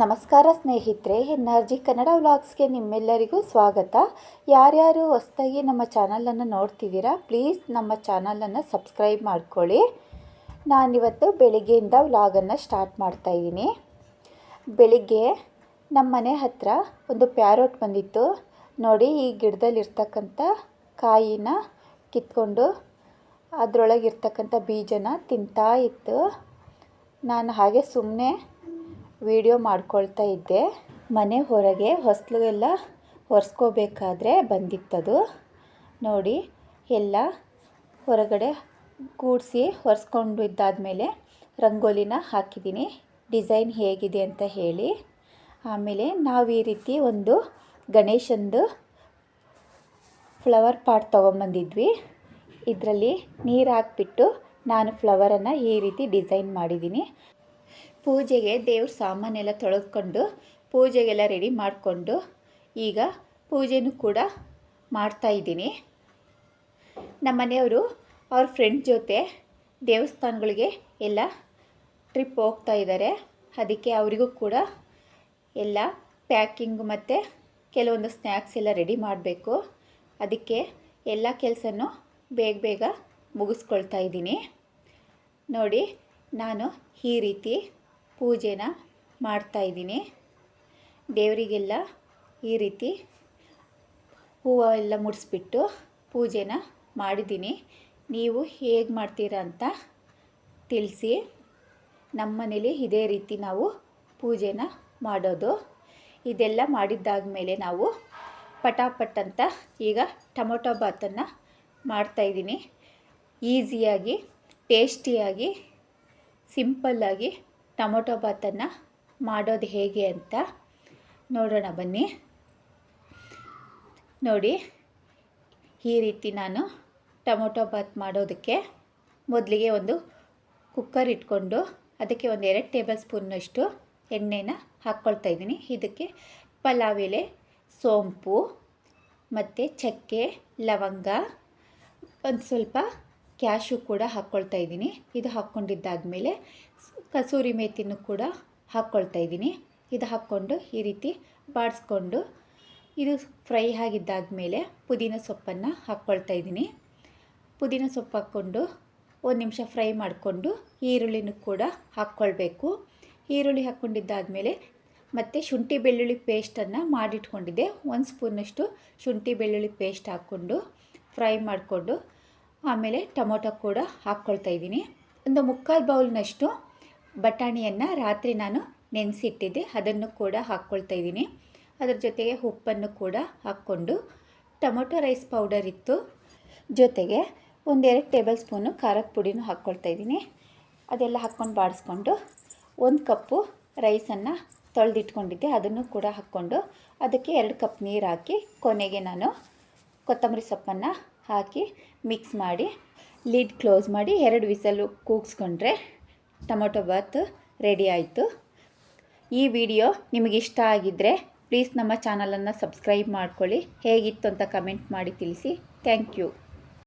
ನಮಸ್ಕಾರ ಸ್ನೇಹಿತರೆ, ಎನ್ಆರ್ಜಿ ಕನ್ನಡ ವ್ಲಾಗ್ಸ್ಗೆ ನಿಮ್ಮೆಲ್ಲರಿಗೂ ಸ್ವಾಗತ. ಯಾರ್ಯಾರು ಹೊಸದಾಗಿ ನಮ್ಮ ಚಾನಲನ್ನು ನೋಡ್ತಿದ್ದೀರಾ, ಪ್ಲೀಸ್ ನಮ್ಮ ಚಾನಲನ್ನು ಸಬ್ಸ್ಕ್ರೈಬ್ ಮಾಡ್ಕೊಳ್ಳಿ. ನಾನಿವತ್ತು ಬೆಳಿಗ್ಗೆಯಿಂದ ವ್ಲಾಗನ್ನು ಸ್ಟಾರ್ಟ್ ಮಾಡ್ತಾಯಿದ್ದೀನಿ. ಬೆಳಿಗ್ಗೆ ನಮ್ಮ ಮನೆ ಹತ್ರ ಒಂದು ಪ್ಯಾರೋಟ್ ಬಂದಿತ್ತು ನೋಡಿ. ಈ ಗಿಡದಲ್ಲಿರ್ತಕ್ಕಂಥ ಕಾಯಿನ ಕಿತ್ಕೊಂಡು ಅದರೊಳಗಿರ್ತಕ್ಕಂಥ ಬೀಜನ ತಿಂತಾ ಇತ್ತು. ನಾನು ಹಾಗೆ ಸುಮ್ಮನೆ ವಿಡಿಯೋ ಮಾಡ್ಕೊಳ್ತಾ ಇದ್ದೆ. ಮನೆ ಹೊರಗೆ ಹೊಸಲು ಒರೆಸ್ಕೋಬೇಕಾದ್ರೆ ಬಂದಿತ್ತದು ನೋಡಿ. ಎಲ್ಲ ಹೊರಗಡೆ ಕೂಡಿಸಿ ಒರೆಸ್ಕೊಂಡು ಇದ್ದಾದಮೇಲೆ ರಂಗೋಲಿನ ಹಾಕಿದ್ದೀನಿ, ಡಿಸೈನ್ ಹೇಗಿದೆ ಅಂತ ಹೇಳಿ. ಆಮೇಲೆ ನಾವು ಈ ರೀತಿ ಒಂದು ಗಣೇಶಂದು ಫ್ಲವರ್ ಪಾಟ್ ತೊಗೊಂಬಂದಿದ್ವಿ. ಇದರಲ್ಲಿ ನೀರು ಹಾಕ್ಬಿಟ್ಟು ನಾನು ಫ್ಲವರನ್ನು ಈ ರೀತಿ ಡಿಸೈನ್ ಮಾಡಿದ್ದೀನಿ. ಪೂಜೆಗೆ ದೇವ್ರ ಸಾಮಾನೆಲ್ಲ ತೊಳೆದುಕೊಂಡು ಪೂಜೆಗೆಲ್ಲ ರೆಡಿ ಮಾಡಿಕೊಂಡು ಈಗ ಪೂಜೆನೂ ಕೂಡ ಮಾಡ್ತಾಯಿದ್ದೀನಿ. ನಮ್ಮ ಮನೆಯವರು ಅವ್ರ ಫ್ರೆಂಡ್ ಜೊತೆ ದೇವಸ್ಥಾನಗಳಿಗೆ ಎಲ್ಲ ಟ್ರಿಪ್ ಹೋಗ್ತಾ ಇದ್ದಾರೆ. ಅದಕ್ಕೆ ಅವರಿಗೂ ಕೂಡ ಎಲ್ಲ ಪ್ಯಾಕಿಂಗ್ ಮತ್ತು ಕೆಲವೊಂದು ಸ್ನ್ಯಾಕ್ಸ್ ಎಲ್ಲ ರೆಡಿ ಮಾಡಬೇಕು. ಅದಕ್ಕೆ ಎಲ್ಲ ಕೆಲಸನೂ ಬೇಗ ಬೇಗ ಮುಗಿಸ್ಕೊಳ್ತಾ ಇದ್ದೀನಿ ನೋಡಿ. ನಾನು ಈ ರೀತಿ ಪೂಜೆನ ಮಾಡ್ತಾಯಿದ್ದೀನಿ. ದೇವರಿಗೆಲ್ಲ ಈ ರೀತಿ ಹೂವು ಎಲ್ಲ ಮುಡಿಸ್ಬಿಟ್ಟು ಪೂಜೆನ ಮಾಡಿದ್ದೀನಿ. ನೀವು ಹೇಗೆ ಮಾಡ್ತೀರಾ ಅಂತ ತಿಳಿಸಿ. ನಮ್ಮ ಮನೇಲಿ ಇದೇ ರೀತಿ ನಾವು ಪೂಜೆನ ಮಾಡೋದು. ಇದೆಲ್ಲ ಮಾಡಿದ್ದಾದಮೇಲೆ ನಾವು ಪಟಾಪಟ್ ಅಂತ ಈಗ ಟೊಮೊಟೊ ಬಾತನ್ನು ಮಾಡ್ತಾಯಿದ್ದೀನಿ. ಈಸಿಯಾಗಿ, ಟೇಸ್ಟಿಯಾಗಿ, ಸಿಂಪಲ್ಲಾಗಿ ಟೊಮೊಟೊ ಬಾತನ್ನು ಮಾಡೋದು ಹೇಗೆ ಅಂತ ನೋಡೋಣ ಬನ್ನಿ. ನೋಡಿ, ಈ ರೀತಿ ನಾನು ಟೊಮೊಟೊ ಬಾತ್ ಮಾಡೋದಕ್ಕೆ ಮೊದಲಿಗೆ ಒಂದು ಕುಕ್ಕರ್ ಇಟ್ಕೊಂಡು ಅದಕ್ಕೆ ಒಂದು 2 ಟೇಬಲ್ ಸ್ಪೂನ್ನಷ್ಟು ಎಣ್ಣೆನ ಹಾಕ್ಕೊಳ್ತಾ ಇದ್ದೀನಿ. ಇದಕ್ಕೆ ಪಲಾವ್ ಎಲೆ, ಸೋಂಪು ಮತ್ತು ಚಕ್ಕೆ, ಲವಂಗ, ಒಂದು ಸ್ವಲ್ಪ ಕ್ಯಾಶು ಕೂಡ ಹಾಕ್ಕೊಳ್ತಾ ಇದ್ದೀನಿ. ಇದು ಹಾಕ್ಕೊಂಡಿದ್ದಾದಮೇಲೆ ಕಸೂರಿ ಮೇಥಿನೂ ಕೂಡ ಹಾಕ್ಕೊಳ್ತಾ ಇದ್ದೀನಿ. ಇದು ಹಾಕ್ಕೊಂಡು ಈ ರೀತಿ ಬಾಡಿಸ್ಕೊಂಡು ಇದು ಫ್ರೈ ಆಗಿದ್ದಾದಮೇಲೆ ಪುದೀನ ಸೊಪ್ಪನ್ನು ಹಾಕ್ಕೊಳ್ತಾ ಇದ್ದೀನಿ. ಪುದೀನ ಸೊಪ್ಪು ಹಾಕ್ಕೊಂಡು 1 ನಿಮಿಷ ಫ್ರೈ ಮಾಡಿಕೊಂಡು ಈರುಳ್ಳಿನೂ ಕೂಡ ಹಾಕ್ಕೊಳ್ಬೇಕು. ಈರುಳ್ಳಿ ಹಾಕ್ಕೊಂಡಿದ್ದಾದಮೇಲೆ ಮತ್ತು ಶುಂಠಿ ಬೆಳ್ಳುಳ್ಳಿ ಪೇಸ್ಟನ್ನು ಮಾಡಿಟ್ಕೊಂಡಿದ್ದೆ. 1 ಸ್ಪೂನಷ್ಟು ಶುಂಠಿ ಬೆಳ್ಳುಳ್ಳಿ ಪೇಸ್ಟ್ ಹಾಕ್ಕೊಂಡು ಫ್ರೈ ಮಾಡಿಕೊಂಡು ಆಮೇಲೆ ಟೊಮೊಟೊ ಕೂಡ ಹಾಕ್ಕೊಳ್ತಾ ಇದ್ದೀನಿ. ಒಂದು 3/4 ಬೌಲ್ನಷ್ಟು ಬಟಾಣಿಯನ್ನು ರಾತ್ರಿ ನಾನು ನೆನೆಸಿಟ್ಟಿದ್ದೆ, ಅದನ್ನು ಕೂಡ ಹಾಕ್ಕೊಳ್ತಾ ಇದ್ದೀನಿ. ಅದರ ಜೊತೆಗೆ ಉಪ್ಪನ್ನು ಕೂಡ ಹಾಕ್ಕೊಂಡು ಟೊಮೊಟೊ ರೈಸ್ ಪೌಡರ್ ಇತ್ತು, ಜೊತೆಗೆ 1-2 ಟೇಬಲ್ ಸ್ಪೂನು ಖಾರದ ಪುಡಿನೂ ಹಾಕ್ಕೊಳ್ತಾ ಇದ್ದೀನಿ. ಅದೆಲ್ಲ ಹಾಕ್ಕೊಂಡು ಬಾಡಿಸ್ಕೊಂಡು 1 ಕಪ್ಪು ರೈಸನ್ನು ತೊಳೆದಿಟ್ಕೊಂಡಿದ್ದೆ, ಅದನ್ನು ಕೂಡ ಹಾಕ್ಕೊಂಡು ಅದಕ್ಕೆ 2 ಕಪ್ ನೀರು ಹಾಕಿ ಕೊನೆಗೆ ನಾನು ಕೊತ್ತಂಬರಿ ಸೊಪ್ಪನ್ನು ಹಾಕಿ ಮಿಕ್ಸ್ ಮಾಡಿ ಲಿಡ್ ಕ್ಲೋಸ್ ಮಾಡಿ 2 ವಿಸಲು ಕೂಗಿಸ್ಕೊಂಡ್ರೆ ಟೊಮೊಟೊ ಬಾತ್ ರೆಡಿ ಆಯಿತು. ಈ ವಿಡಿಯೋ ನಿಮಗೆ ಇಷ್ಟ ಆಗಿದ್ದರೆ ಪ್ಲೀಸ್ ನಮ್ಮ ಚಾನಲನ್ನು ಸಬ್ಸ್ಕ್ರೈಬ್ ಮಾಡ್ಕೊಳ್ಳಿ. ಹೇಗಿತ್ತು ಅಂತ ಕಮೆಂಟ್ ಮಾಡಿ ತಿಳಿಸಿ. Thank you.